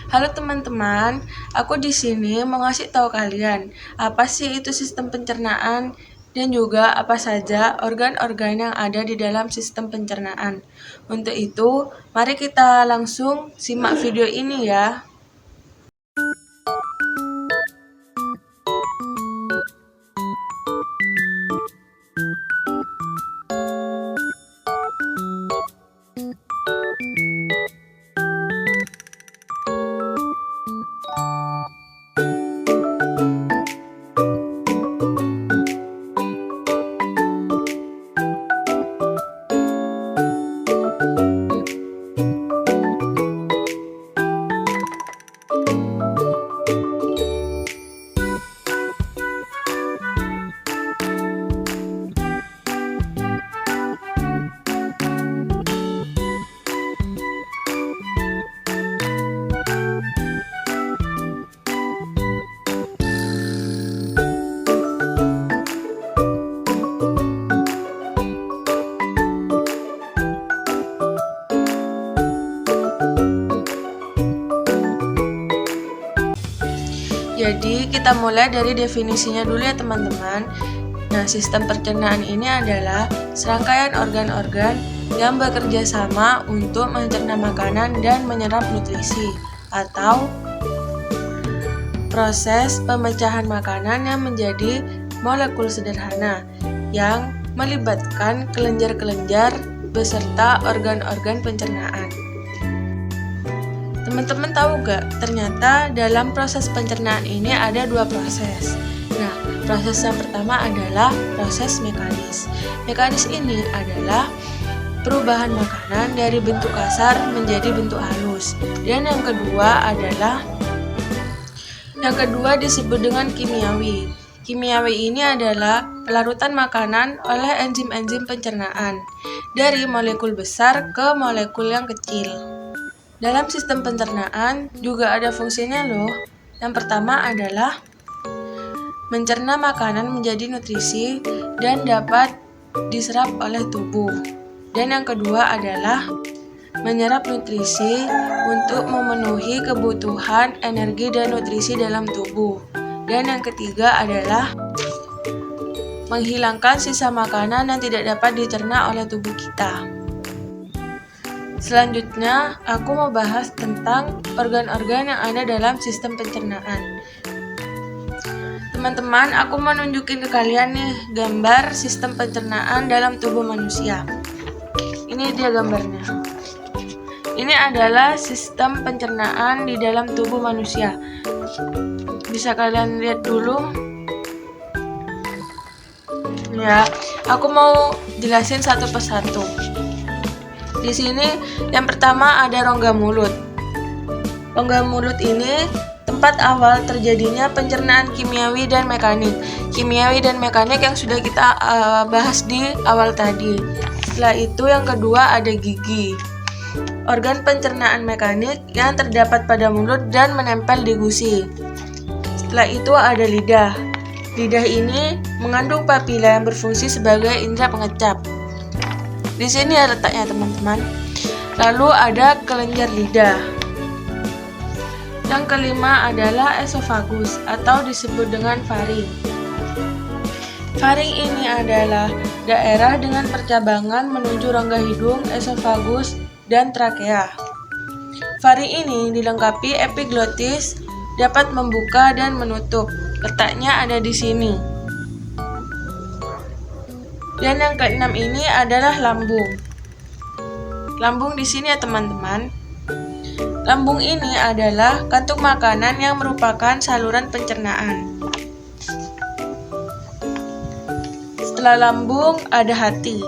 Halo teman-teman, aku di sini mau ngasih tahu kalian apa sih itu sistem pencernaan dan juga apa saja organ-organ yang ada di dalam sistem pencernaan. Untuk itu, mari kita langsung simak video ini ya. Jadi kita mulai dari definisinya dulu ya teman-teman. Nah, sistem pencernaan ini adalah serangkaian organ-organ yang bekerja sama untuk mencerna makanan dan menyerap nutrisi atau proses pemecahan makanan yang menjadi molekul sederhana yang melibatkan kelenjar-kelenjar beserta organ-organ pencernaan. Teman-teman tahu gak? Ternyata dalam proses pencernaan ini ada dua proses. Nah, proses yang pertama adalah proses mekanis. Mekanis ini adalah perubahan makanan dari bentuk kasar menjadi bentuk halus. Dan yang kedua disebut dengan kimiawi. Kimiawi ini adalah pelarutan makanan oleh enzim-enzim pencernaan dari molekul besar ke molekul yang kecil. Dalam sistem pencernaan juga ada fungsinya loh. Yang pertama adalah mencerna makanan menjadi nutrisi dan dapat diserap oleh tubuh. Dan yang kedua adalah menyerap nutrisi untuk memenuhi kebutuhan energi dan nutrisi dalam tubuh. Dan yang ketiga adalah menghilangkan sisa makanan yang tidak dapat dicerna oleh tubuh kita. Selanjutnya, aku mau bahas tentang organ-organ yang ada dalam sistem pencernaan. Teman-teman, aku mau nunjukin ke kalian nih gambar sistem pencernaan dalam tubuh manusia. Ini dia gambarnya. Ini adalah sistem pencernaan di dalam tubuh manusia. Bisa kalian lihat dulu. Ya, aku mau jelasin satu persatu. Di sini yang pertama ada rongga mulut. Rongga mulut ini tempat awal terjadinya pencernaan kimiawi dan mekanik. Kimiawi dan mekanik yang sudah kita bahas di awal tadi. Setelah itu yang kedua ada gigi. Organ pencernaan mekanik yang terdapat pada mulut dan menempel di gusi. Setelah itu ada lidah. Lidah ini mengandung papila yang berfungsi sebagai indera pengecap. Di sini ya letaknya teman-teman. Lalu ada kelenjar lidah. Yang kelima adalah esofagus atau disebut dengan faring. Faring ini adalah daerah dengan percabangan menuju rongga hidung, esofagus, dan trakea. Faring ini dilengkapi epiglotis, dapat membuka dan menutup. Letaknya ada di sini. Dan yang keenam ini adalah lambung. Lambung di sini ya teman-teman. Lambung ini adalah kantung makanan yang merupakan saluran pencernaan. Setelah lambung ada hati.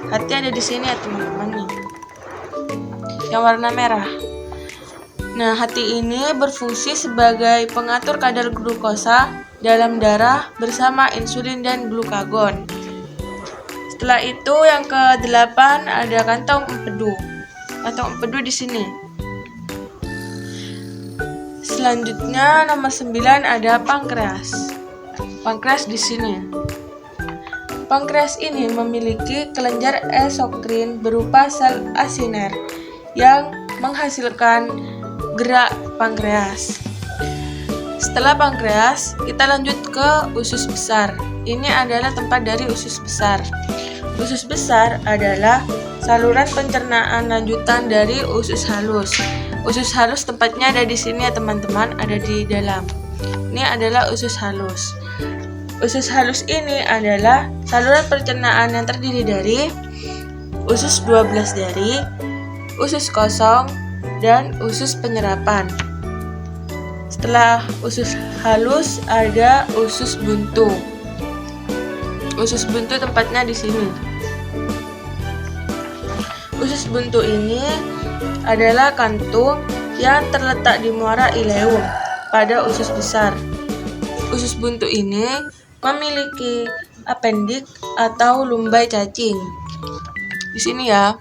Hati ada di sini ya teman-teman nih. Yang warna merah. Nah, hati ini berfungsi sebagai pengatur kadar glukosa dalam darah bersama insulin dan glukagon. Setelah itu yang ke-8 ada kantong empedu. Kantong empedu di sini. Selanjutnya nomor 9 ada pankreas. Pankreas di sini. Pankreas ini memiliki kelenjar eksokrin berupa sel asiner yang menghasilkan gerak pankreas. Setelah pankreas, kita lanjut ke usus besar. Ini adalah tempat dari usus besar. Usus besar adalah saluran pencernaan lanjutan dari usus halus. Usus halus tempatnya ada di sini ya teman-teman, ada di dalam. Ini adalah usus halus. Usus halus ini adalah saluran pencernaan yang terdiri dari usus 12 jari, usus kosong, dan usus penyerapan. Setelah usus halus ada usus buntu. Usus buntu tempatnya di sini. Usus buntu ini adalah kantung yang terletak di muara ileum pada usus besar. Usus buntu ini memiliki apendik atau lumbai cacing. Di sini ya.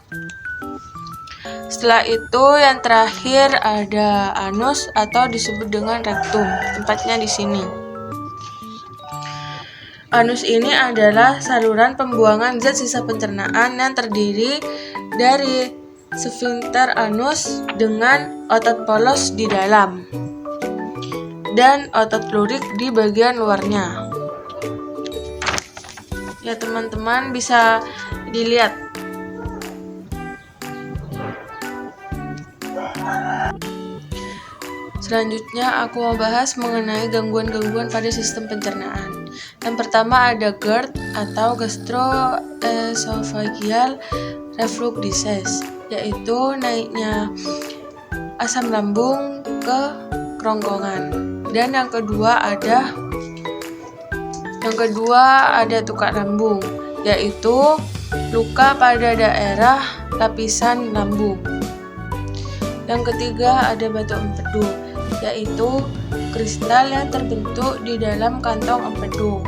Setelah itu yang terakhir ada anus atau disebut dengan rektum. Tempatnya di sini. Anus ini adalah saluran pembuangan zat sisa pencernaan yang terdiri dari sfinkter anus dengan otot polos di dalam dan otot lurik di bagian luarnya. Ya teman-teman bisa dilihat. Selanjutnya aku mau bahas mengenai gangguan-gangguan pada sistem pencernaan. Yang pertama ada GERD atau gastroesophageal reflux disease, yaitu naiknya asam lambung ke kerongkongan. Dan yang kedua ada tukak lambung, yaitu luka pada daerah lapisan lambung. Yang ketiga ada batu empedu, yaitu kristal yang terbentuk di dalam kantong empedu.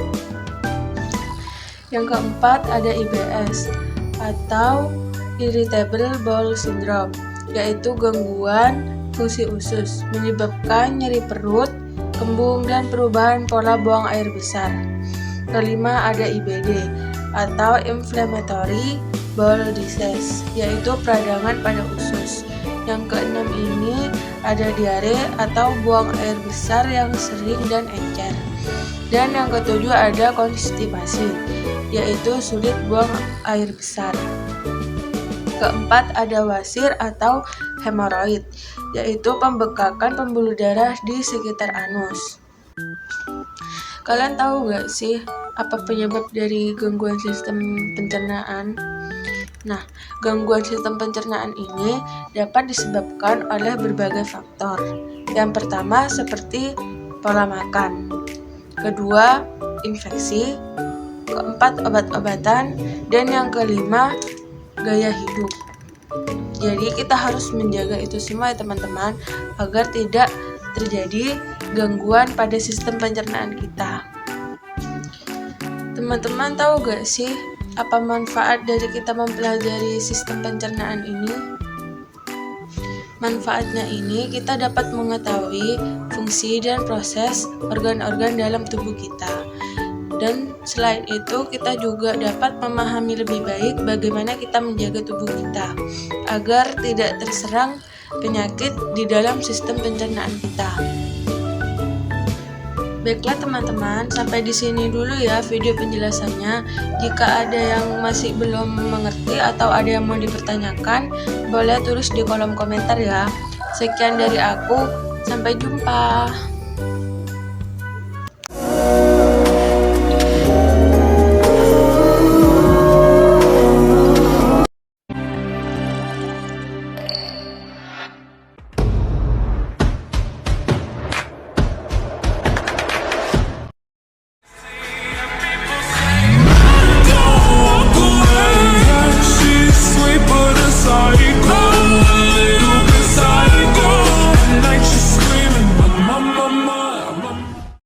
Yang keempat ada IBS atau irritable bowel syndrome, yaitu gangguan fungsi usus menyebabkan nyeri perut, kembung, dan perubahan pola buang air besar. Kelima ada IBD atau inflammatory bowel disease, yaitu peradangan pada usus. Yang keenam ini ada diare atau buang air besar yang sering dan encer. Dan yang ketujuh ada konstipasi, yaitu sulit buang air besar. Keempat ada wasir atau hemoroid, yaitu pembekakan pembuluh darah di sekitar anus. Kalian tahu gak sih apa penyebab dari gangguan sistem pencernaan? Nah, gangguan sistem pencernaan ini dapat disebabkan oleh berbagai faktor. Yang pertama seperti pola makan, kedua infeksi, keempat obat-obatan, dan yang kelima gaya hidup. Jadi kita harus menjaga itu semua ya teman-teman, agar tidak terjadi gangguan pada sistem pencernaan kita. Teman-teman tahu gak sih apa manfaat dari kita mempelajari sistem pencernaan ini? Manfaatnya ini kita dapat mengetahui fungsi dan proses organ-organ dalam tubuh kita. Dan selain itu kita juga dapat memahami lebih baik bagaimana kita menjaga tubuh kita agar tidak terserang penyakit di dalam sistem pencernaan kita. Baiklah teman-teman, sampai di sini dulu ya video penjelasannya. Jika ada yang masih belum mengerti atau ada yang mau dipertanyakan, boleh tulis di kolom komentar ya. Sekian dari aku, sampai jumpa.